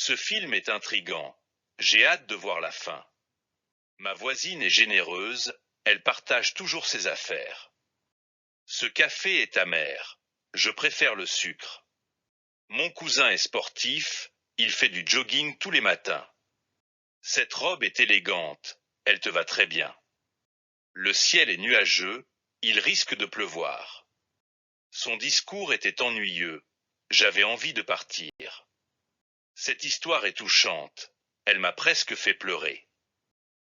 Ce film est intrigant. J'ai hâte de voir la fin. Ma voisine est généreuse, elle partage toujours ses affaires. Ce café est amer. Je préfère le sucre. Mon cousin est sportif, il fait du jogging tous les matins. Cette robe est élégante, elle te va très bien. Le ciel est nuageux, il risque de pleuvoir. Son discours était ennuyeux, j'avais envie de partir. Cette histoire est touchante, elle m'a presque fait pleurer.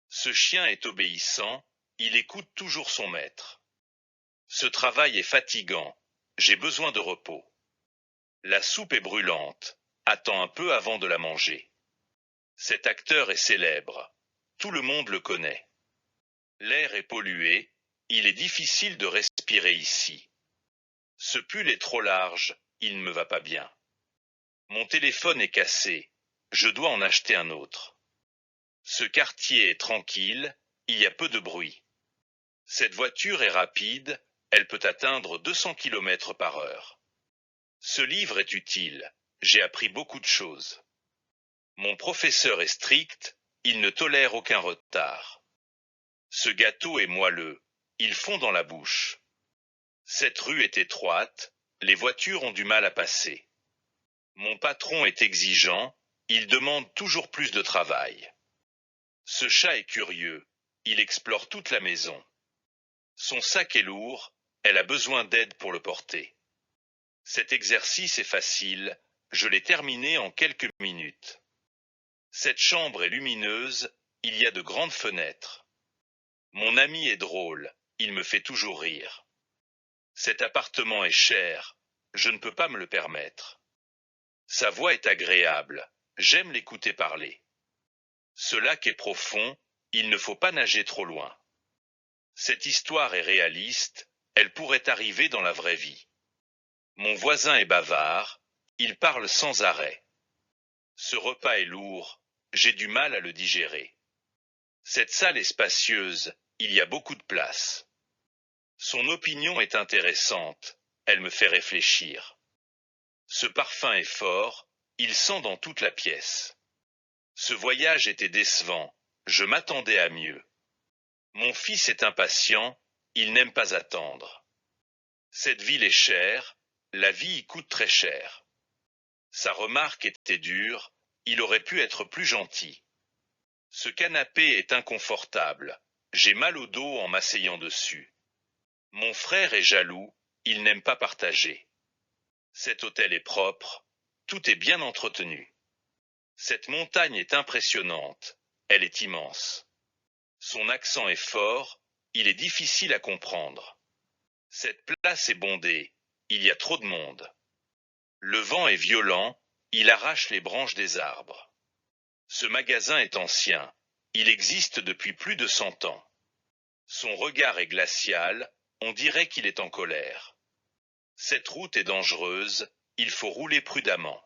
Ce chien est obéissant, il écoute toujours son maître. Ce travail est fatigant, j'ai besoin de repos. La soupe est brûlante, attends un peu avant de la manger. Cet acteur est célèbre, tout le monde le connaît. L'air est pollué, il est difficile de respirer ici. Ce pull est trop large, il ne me va pas bien. Mon téléphone est cassé, je dois en acheter un autre. Ce quartier est tranquille, il y a peu de bruit. Cette voiture est rapide, elle peut atteindre 200 km par heure. Ce livre est utile, j'ai appris beaucoup de choses. Mon professeur est strict, il ne tolère aucun retard. Ce gâteau est moelleux, il fond dans la bouche. Cette rue est étroite, les voitures ont du mal à passer. Mon patron est exigeant, il demande toujours plus de travail. Ce chat est curieux, il explore toute la maison. Son sac est lourd, elle a besoin d'aide pour le porter. Cet exercice est facile, je l'ai terminé en quelques minutes. Cette chambre est lumineuse, il y a de grandes fenêtres. Mon ami est drôle, il me fait toujours rire. Cet appartement est cher, je ne peux pas me le permettre. Sa voix est agréable, j'aime l'écouter parler. Ce lac est profond, il ne faut pas nager trop loin. Cette histoire est réaliste, elle pourrait arriver dans la vraie vie. Mon voisin est bavard, il parle sans arrêt. Ce repas est lourd, j'ai du mal à le digérer. Cette salle est spacieuse, il y a beaucoup de place. Son opinion est intéressante, elle me fait réfléchir. Ce parfum est fort, il sent dans toute la pièce. Ce voyage était décevant, je m'attendais à mieux. Mon fils est impatient, il n'aime pas attendre. Cette ville est chère, la vie y coûte très cher. Sa remarque était dure, il aurait pu être plus gentil. Ce canapé est inconfortable, j'ai mal au dos en m'asseyant dessus. Mon frère est jaloux, il n'aime pas partager. Cet hôtel est propre, tout est bien entretenu. Cette montagne est impressionnante, elle est immense. Son accent est fort, il est difficile à comprendre. Cette place est bondée, il y a trop de monde. Le vent est violent, il arrache les branches des arbres. Ce magasin est ancien, il existe depuis plus de 100 ans. Son regard est glacial, on dirait qu'il est en colère. Cette route est dangereuse, il faut rouler prudemment.